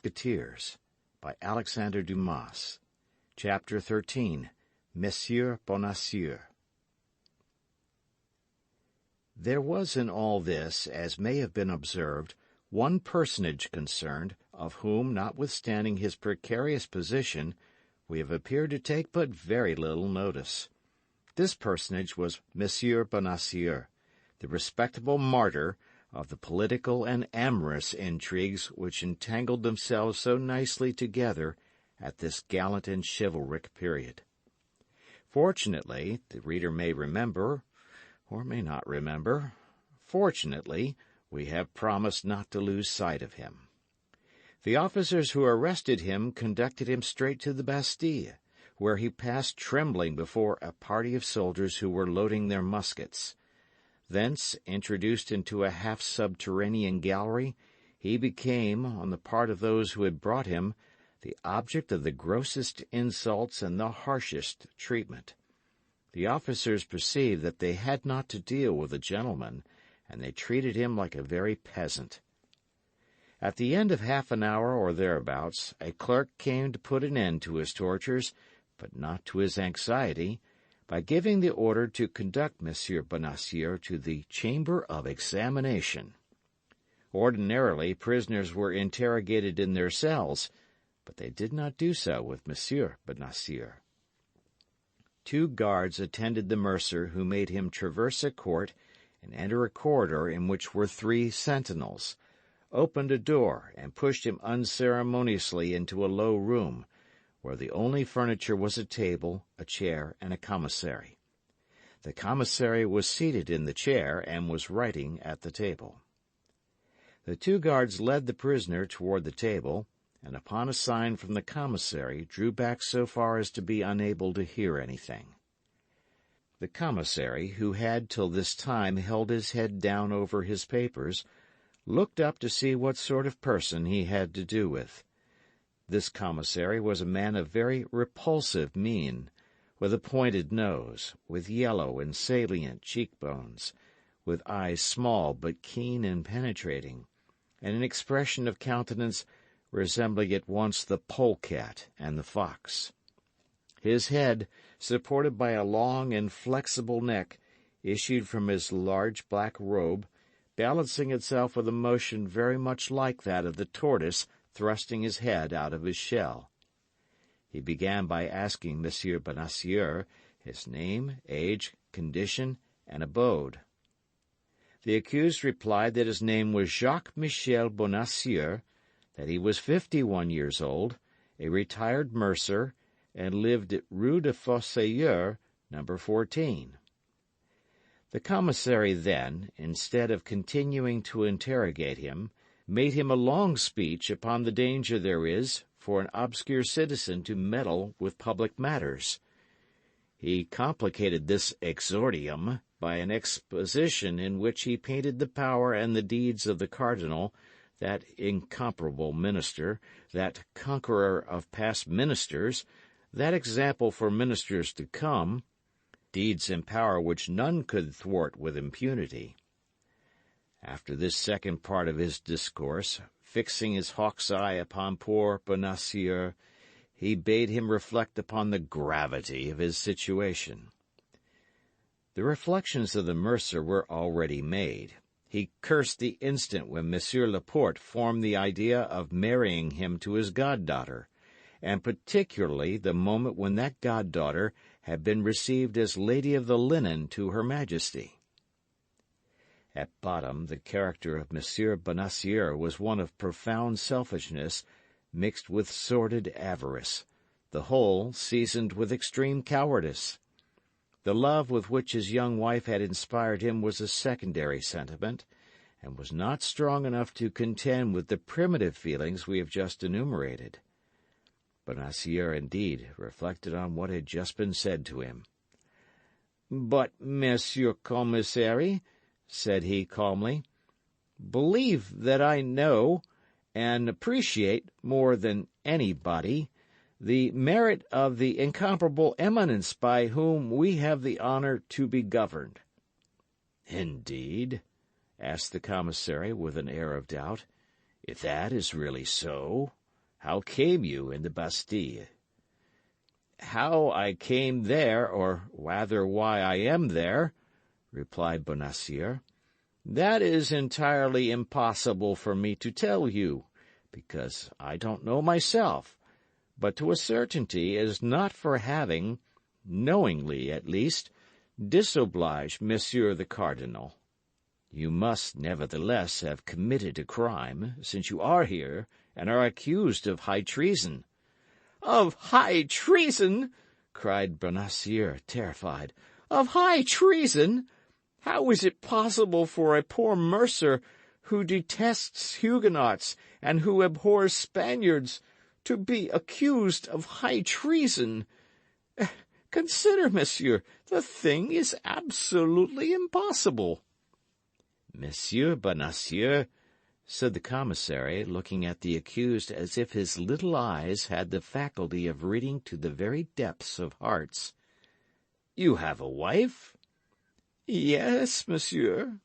Musketeers, by Alexandre Dumas. Chapter 13. Monsieur Benassi. There was in all this, as may have been observed, one personage concerned, of whom, notwithstanding his precarious position, we have appeared to take but very little notice. This personage was Monsieur Benassi, the respectable martyr of the political and amorous intrigues which entangled themselves so nicely together at this gallant and chivalric period. Fortunately, the reader may remember, or may not remember, fortunately, we have promised not to lose sight of him. The officers who arrested him conducted him straight to the Bastille, where he passed trembling before a party of soldiers who were loading their muskets. Thence, introduced into a half-subterranean gallery, he became, on the part of those who had brought him, the object of the grossest insults and the harshest treatment. The officers perceived that they had not to deal with a gentleman, and they treated him like a very peasant. At the end of half an hour or thereabouts, a clerk came to put an end to his tortures, but not to his anxiety, by giving the order to conduct Monsieur Benassi to the chamber of examination. Ordinarily, prisoners were interrogated in their cells, but they did not do so with Monsieur Benassi. 2 guards attended the mercer, who made him traverse a court and enter a corridor in which were 3 sentinels, opened a door, and pushed him unceremoniously into a low room, where the only furniture was a table, a chair, and a commissary. The commissary was seated in the chair and was writing at the table. The 2 guards led the prisoner toward the table, and upon a sign from the commissary drew back so far as to be unable to hear anything. The commissary, who had till this time held his head down over his papers, looked up to see what sort of person he had to do with. This commissary was a man of very repulsive mien, with a pointed nose, with yellow and salient cheekbones, with eyes small but keen and penetrating, and an expression of countenance resembling at once the polecat and the fox. His head, supported by a long and flexible neck, issued from his large black robe, balancing itself with a motion very much like that of the tortoise thrusting his head out of his shell. He began by asking Monsieur Benassi his name, age, condition, and abode. The accused replied that his name was Jacques-Michel Benassi, that he was 51 years old, a retired mercer, and lived at Rue de Fossoyeur, No. 14. The commissary then, instead of continuing to interrogate him, made him a long speech upon the danger there is for an obscure citizen to meddle with public matters. He complicated this exordium by an exposition in which he painted the power and the deeds of the cardinal, that incomparable minister, that conqueror of past ministers, that example for ministers to come, deeds and power which none could thwart with impunity. After this second part of his discourse, fixing his hawk's eye upon poor Benassi, he bade him reflect upon the gravity of his situation. The reflections of the mercer were already made. He cursed the instant when Monsieur Laporte formed the idea of marrying him to his goddaughter, and particularly the moment when that goddaughter had been received as Lady of the Linen to Her Majesty. At bottom, the character of Monsieur Benassi was one of profound selfishness mixed with sordid avarice, the whole seasoned with extreme cowardice. The love with which his young wife had inspired him was a secondary sentiment, and was not strong enough to contend with the primitive feelings we have just enumerated. Benassi, indeed, reflected on what had just been said to him. "But, Monsieur Commissary," said he calmly, "believe that I know and appreciate more than anybody the merit of the incomparable eminence by whom we have the honor to be governed." "Indeed?" asked the commissary with an air of doubt. "If that is really so?" how came you in the Bastille?" "How I came there, or rather why I am there," replied Bonacieux, "that is entirely impossible for me to tell you, because I don't know myself, but to a certainty it is not for having, knowingly at least, disobliged Monsieur the Cardinal. You must nevertheless have committed a crime, since you are here and are accused of high treason." "Of high treason!" cried Bonacieux, terrified. "Of high treason! How is it possible for a poor mercer who detests Huguenots and who abhors Spaniards to be accused of high treason? Consider, monsieur, the thing is absolutely impossible." "Monsieur Bonacieux," said the commissary, looking at the accused as if his little eyes had the faculty of reading to the very depths of hearts, "you have a wife?" "Yes, monsieur,"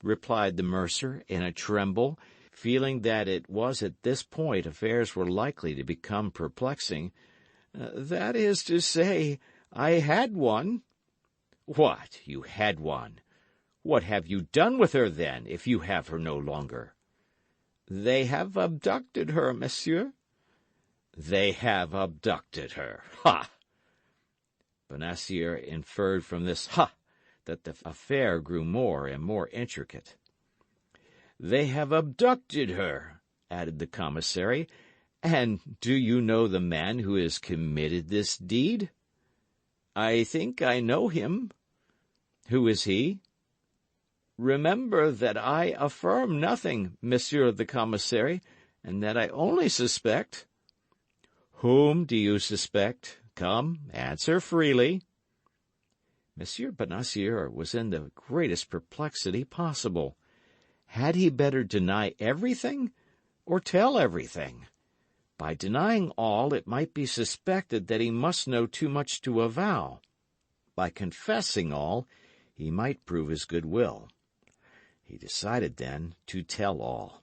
replied the mercer in a tremble, feeling that it was at this point affairs were likely to become perplexing. "That is to say, I had one." "What, you had one? What have you done with her, then, if you have her no longer?" "They have abducted her, monsieur." "They have abducted her! Ha!" Bonacieux inferred from this "ha!" that the affair grew more and more intricate. "They have abducted her," added the commissary. "And do you know the man who has committed this deed?" "I think I know him." "Who is he?" "Remember that I affirm nothing, monsieur the commissary, and that I only suspect." "Whom do you suspect? Come, answer freely." Monsieur Bonacieux was in the greatest perplexity possible. Had he better deny everything, or tell everything? By denying all, it might be suspected that he must know too much to avow. By confessing all, he might prove his good will. He decided, then, to tell all.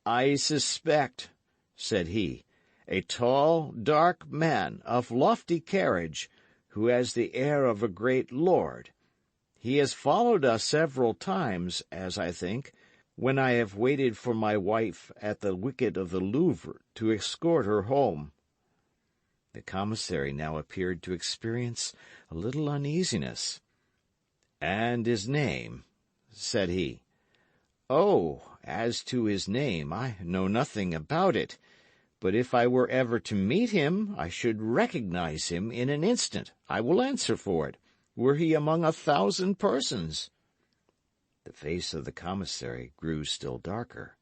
"I suspect," said he, "a tall, dark man, of lofty carriage, who has the air of a great lord. He has followed us several times, as I think, when I have waited for my wife at the wicket of the Louvre to escort her home." The commissary now appeared to experience a little uneasiness. "And his name?" said he. "Oh, as to his name, I know nothing about it. But if I were ever to meet him, I should recognize him in an instant, I will answer for it, were he among 1,000 persons." The face of the commissary grew still darker.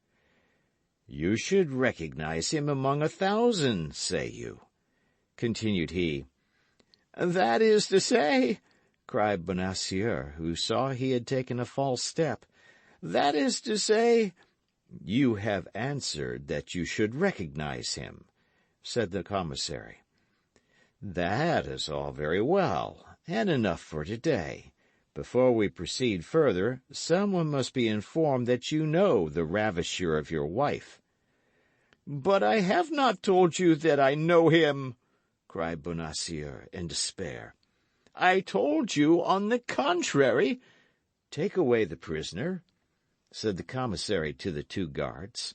"You should recognize him among 1,000, say you?" continued he. "That is to say," cried Bonacieux, who saw he had taken a false step, "that is to say—" "You have answered that you should recognize him," said the commissary. "That is all very well, and enough for today. Before we proceed further, someone must be informed that you know the ravisher of your wife." "But I have not told you that I know him," cried Bonacieux in despair. "I told you, on the contrary—" "Take away the prisoner," said the commissary to the 2 guards.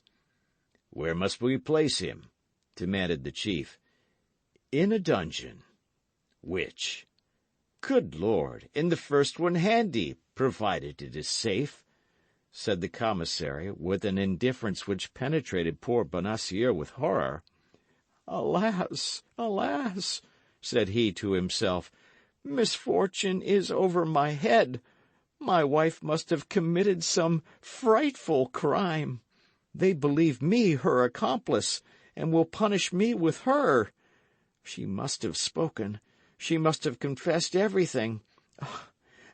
"Where must we place him?" demanded the chief. "In a dungeon." "Which?" "Good Lord, in the first one handy, provided it is safe," said the commissary, with an indifference which penetrated poor Bonacieux with horror. "Alas, alas," said he to himself, "misfortune is over my head. My wife must have committed some frightful crime. They believe me her accomplice, and will punish me with her. She must have spoken. She must have confessed everything.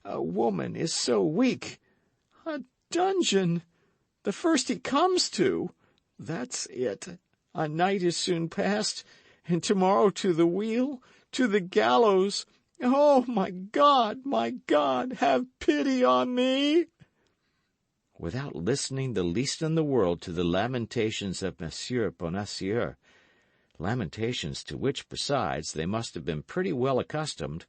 A woman is so weak. A dungeon! The first he comes to. That's it. A night is soon past, and tomorrow to the wheel, to the gallows. Oh, my God, have pity on me!" Without listening the least in the world to the lamentations of Monsieur Bonacieux, lamentations to which, besides, they must have been pretty well accustomed,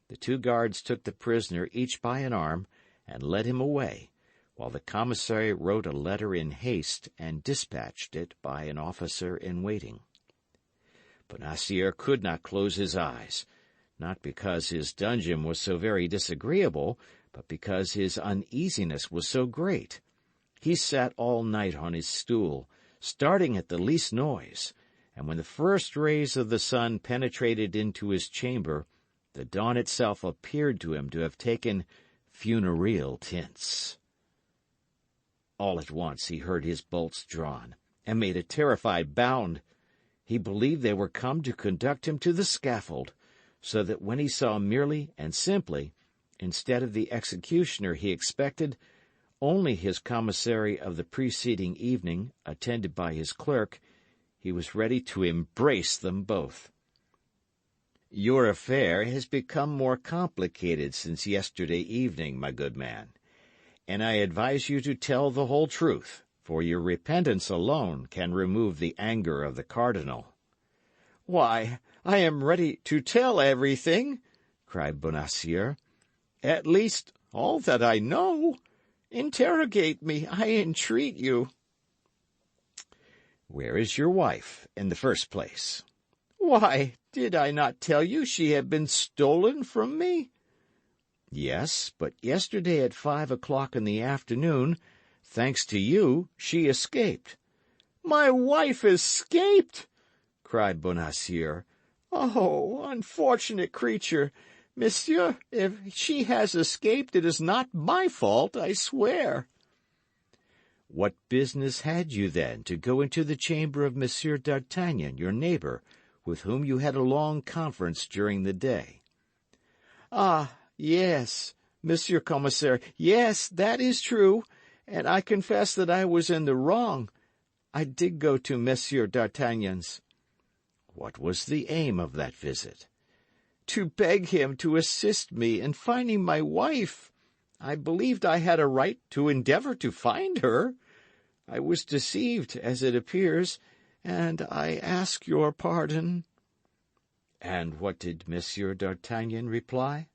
the two guards took the prisoner each by an arm and led him away, while the commissary wrote a letter in haste and dispatched it by an officer in waiting. Bonacieux could not close his eyes, not because his dungeon was so very disagreeable, but because his uneasiness was so great. He sat all night on his stool, starting at the least noise, and when the first rays of the sun penetrated into his chamber, the dawn itself appeared to him to have taken funereal tints. All at once he heard his bolts drawn, and made a terrified bound. He believed they were come to conduct him to the scaffold, so that when he saw merely and simply, instead of the executioner he expected, only his commissary of the preceding evening, attended by his clerk, he was ready to embrace them both. "Your affair has become more complicated since yesterday evening, my good man, and I advise you to tell the whole truth, for your repentance alone can remove the anger of the cardinal." "Why, I am ready to tell everything," cried Bonacieux. "At least, all that I know. Interrogate me, I entreat you." "Where is your wife, in the first place?" "Why, did I not tell you she had been stolen from me?" "Yes, but yesterday at 5 o'clock in the afternoon, thanks to you, she escaped." "My wife escaped!" cried Bonacieux. "Oh, unfortunate creature! Monsieur, if she has escaped, it is not my fault, I swear." "What business had you, then, to go into the chamber of Monsieur d'Artagnan, your neighbor, with whom you had a long conference during the day?" "Ah, yes, Monsieur Commissary, yes, that is true, and I confess that I was in the wrong. I did go to Monsieur d'Artagnan's." "What was the aim of that visit?" "To beg him to assist me in finding my wife. I believed I had a right to endeavor to find her. I was deceived, as it appears, and I ask your pardon." "And what did Monsieur d'Artagnan reply?"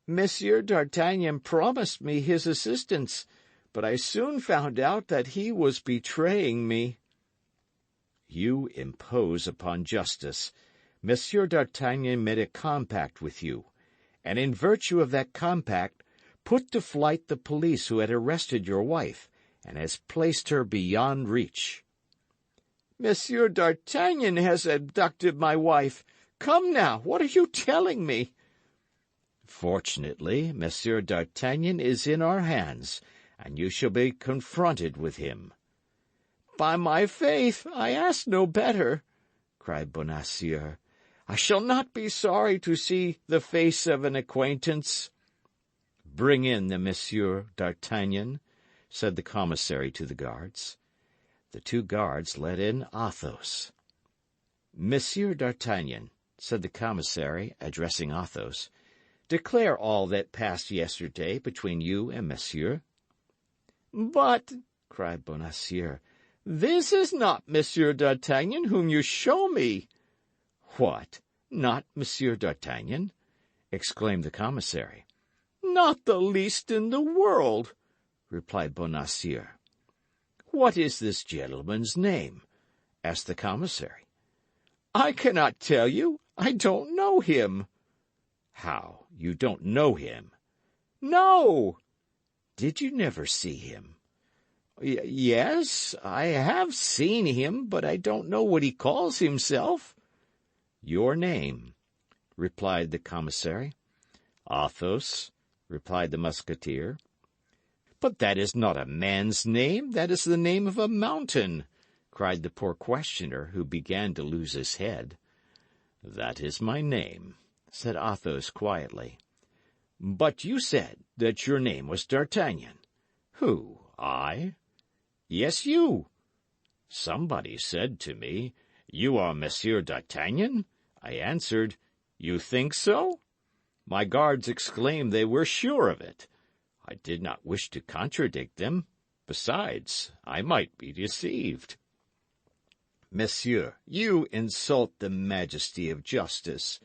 "Monsieur d'Artagnan promised me his assistance, but I soon found out that he was betraying me." "You impose upon justice. Monsieur d'Artagnan made a compact with you, and in virtue of that compact put to flight the police who had arrested your wife, and has placed her beyond reach." "Monsieur d'Artagnan has abducted my wife. Come now, what are you telling me?" "Fortunately, Monsieur d'Artagnan is in our hands, and you shall be confronted with him." "By my faith, I ask no better," cried Bonacieux. "I shall not be sorry to see the face of an acquaintance." "Bring in the Monsieur d'Artagnan," said the commissary to the guards. The two guards led in Athos. "Monsieur d'Artagnan," said the commissary, addressing Athos, "declare all that passed yesterday between you and Monsieur." "But," cried Bonacieux, "this is not Monsieur d'Artagnan whom you show me." "What, not Monsieur d'Artagnan?" exclaimed the commissary. "Not the least in the world," replied Bonacieux. "What is this gentleman's name?" asked the commissary. "I cannot tell you. I don't know him." "How, you don't know him?" "No." "Did you never see him?" Yes, I have seen him, but I don't know what he calls himself." "Your name?" replied the commissary. "Athos," replied the Musketeer. "But that is not a man's name, that is the name of a mountain," cried the poor questioner, who began to lose his head. "That is my name," said Athos quietly. "But you said that your name was D'Artagnan." "Who, I?" "Yes, you." "Somebody said to me, 'You are Monsieur d'Artagnan?' I answered, 'You think so?' My guards exclaimed they were sure of it. I did not wish to contradict them. Besides, I might be deceived." Monsieur, you insult the majesty of justice.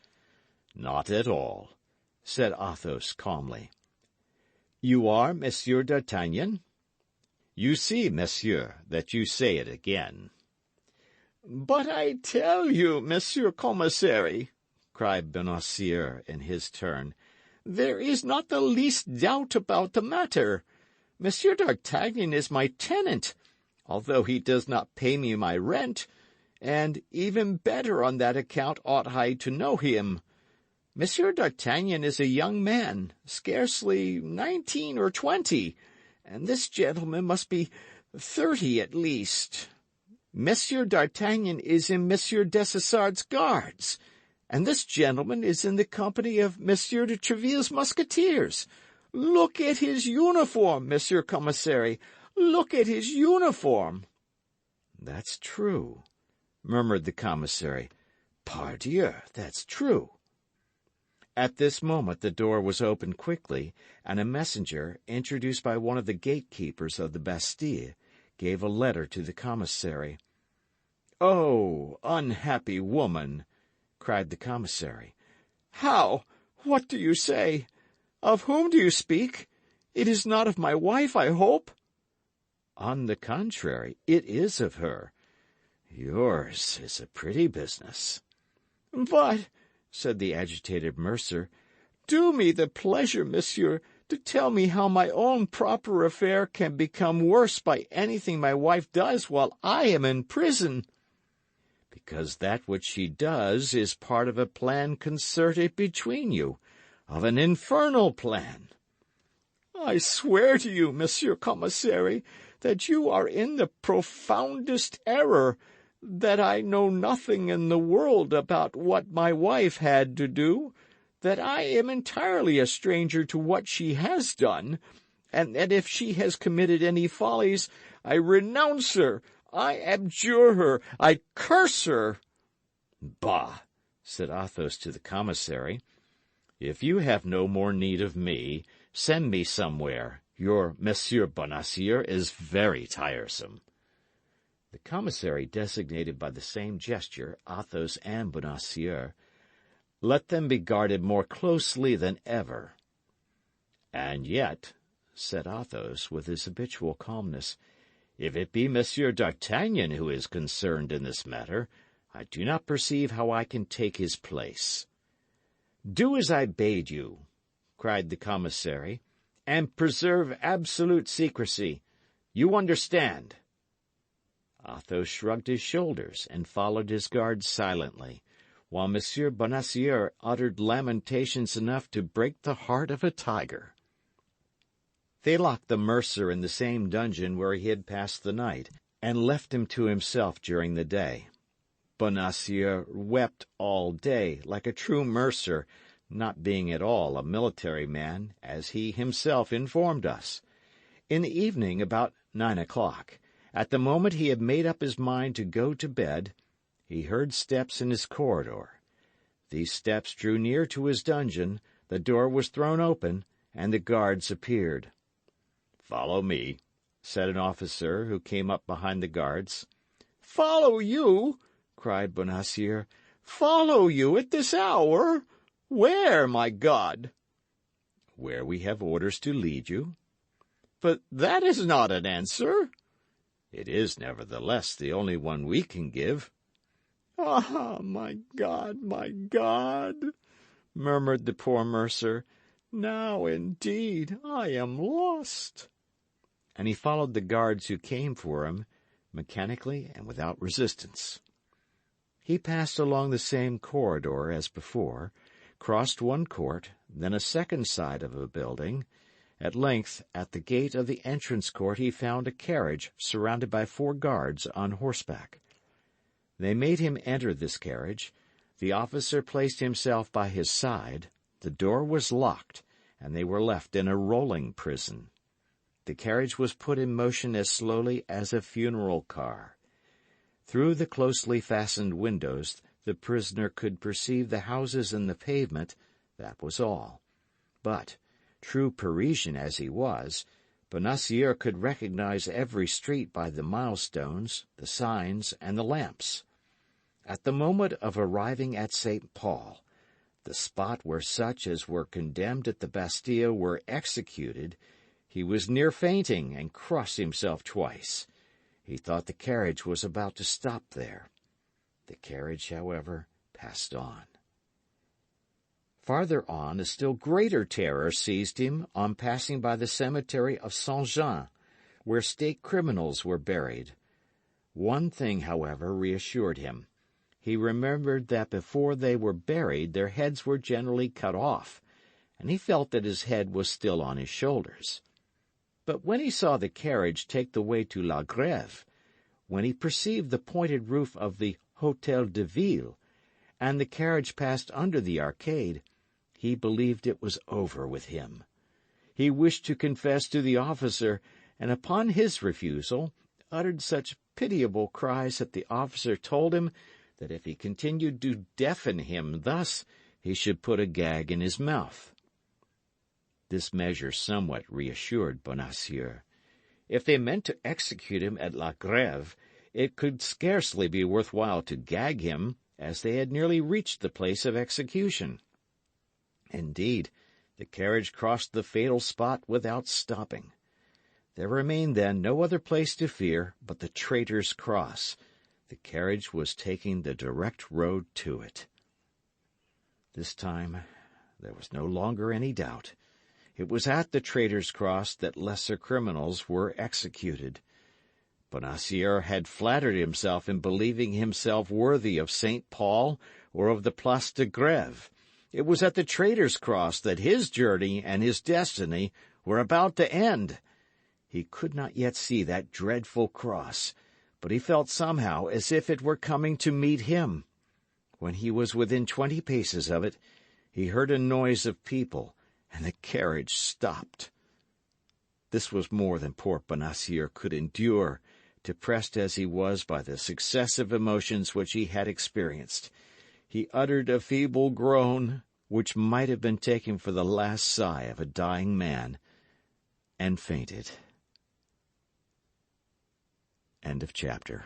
Not at all, said Athos calmly. You are Monsieur d'Artagnan? You see, monsieur, that you say it again. But I tell you, Monsieur Commissary, cried Bonacieux in his turn, there is not the least doubt about the matter. Monsieur d'Artagnan is my tenant, although he does not pay me my rent, and even better on that account ought I to know him. Monsieur d'Artagnan is a young man, scarcely 19 or 20, and this gentleman must be 30 at least. Monsieur d'Artagnan is in Monsieur Dessessart's guards, and this gentleman is in the company of Monsieur de Tréville's Musketeers. Look at his uniform, Monsieur Commissary. Look at his uniform. That's true, murmured the commissary. Pardieu, that's true. At this moment the door was opened quickly, and a messenger, introduced by one of the gatekeepers of the Bastille, gave a letter to the commissary. "Oh, unhappy woman!" cried the commissary. "How? What do you say? Of whom do you speak? It is not of my wife, I hope?" "On the contrary, it is of her. Yours is a pretty business." "But," said the agitated mercer, "do me the pleasure, monsieur, to tell me how my own proper affair can become worse by anything my wife does while I am in prison." "Because that which she does is part of a plan concerted between you, of an infernal plan." "I swear to you, Monsieur Commissary, that you are in the profoundest error, that I know nothing in the world about what my wife had to do, that I am entirely a stranger to what she has done, and that if she has committed any follies, I renounce her, I abjure her, I curse her." "Bah!" said Athos to the commissary. "If you have no more need of me, send me somewhere. Your Monsieur Bonacieux is very tiresome." The commissary designated by the same gesture Athos and Bonacieux. "Let them be guarded more closely than ever." "And yet," said Athos, with his habitual calmness, "if it be Monsieur d'Artagnan who is concerned in this matter, I do not perceive how I can take his place." "Do as I bade you," cried the commissary, "and preserve absolute secrecy. You understand." Athos shrugged his shoulders and followed his guards silently, while Monsieur Bonacieux uttered lamentations enough to break the heart of a tiger. They locked the mercer in the same dungeon where he had passed the night, and left him to himself during the day. Bonacieux wept all day, like a true mercer, not being at all a military man, as he himself informed us. In the evening, about 9 o'clock, at the moment he had made up his mind to go to bed, he heard steps in his corridor. These steps drew near to his dungeon, the door was thrown open, and the guards appeared. "Follow me," said an officer who came up behind the guards. "Follow you!" cried Bonacieux. "Follow you at this hour? Where, my God?" "Where we have orders to lead you." "But that is not an answer." "It is, nevertheless, the only one we can give." "Ah, my God, murmured the poor mercer. "Now, indeed, I am lost." And he followed the guards who came for him, mechanically and without resistance. He passed along the same corridor as before, crossed one court, then a second side of a building. At length, at the gate of the entrance court he found a carriage surrounded by 4 guards on horseback. They made him enter this carriage. The officer placed himself by his side, the door was locked, and they were left in a rolling prison. The carriage was put in motion as slowly as a funeral car. Through the closely fastened windows the prisoner could perceive the houses and the pavement, that was all. But, true Parisian as he was, Bonacieux could recognize every street by the milestones, the signs, and the lamps. At the moment of arriving at St. Paul, the spot where such as were condemned at the Bastille were executed, he was near fainting and crossed himself twice. He thought the carriage was about to stop there. The carriage, however, passed on. Farther on, a still greater terror seized him on passing by the cemetery of Saint-Jean, where state criminals were buried. One thing, however, reassured him. He remembered that before they were buried their heads were generally cut off, and he felt that his head was still on his shoulders. But when he saw the carriage take the way to La Grève, when he perceived the pointed roof of the Hôtel de Ville, and the carriage passed under the arcade, he believed it was over with him. He wished to confess to the officer, and upon his refusal, uttered such pitiable cries that the officer told him that if he continued to deafen him thus, he should put a gag in his mouth. This measure somewhat reassured Bonacieux. If they meant to execute him at La Grève, it could scarcely be worth while to gag him, as they had nearly reached the place of execution. Indeed, the carriage crossed the fatal spot without stopping. There remained then no other place to fear but the Traitor's Cross. The carriage was taking the direct road to it. This time there was no longer any doubt. It was at the Traitor's Cross that lesser criminals were executed. Bonacieux had flattered himself in believing himself worthy of St. Paul or of the Place de Grève. It was at the Traitor's Cross that his journey and his destiny were about to end. He could not yet see that dreadful cross, but he felt somehow as if it were coming to meet him. When he was within 20 paces of it, he heard a noise of people, and the carriage stopped. This was more than poor Bonacieux could endure, depressed as he was by the successive emotions which he had experienced. He uttered a feeble groan, which might have been taken for the last sigh of a dying man, and fainted. End of chapter.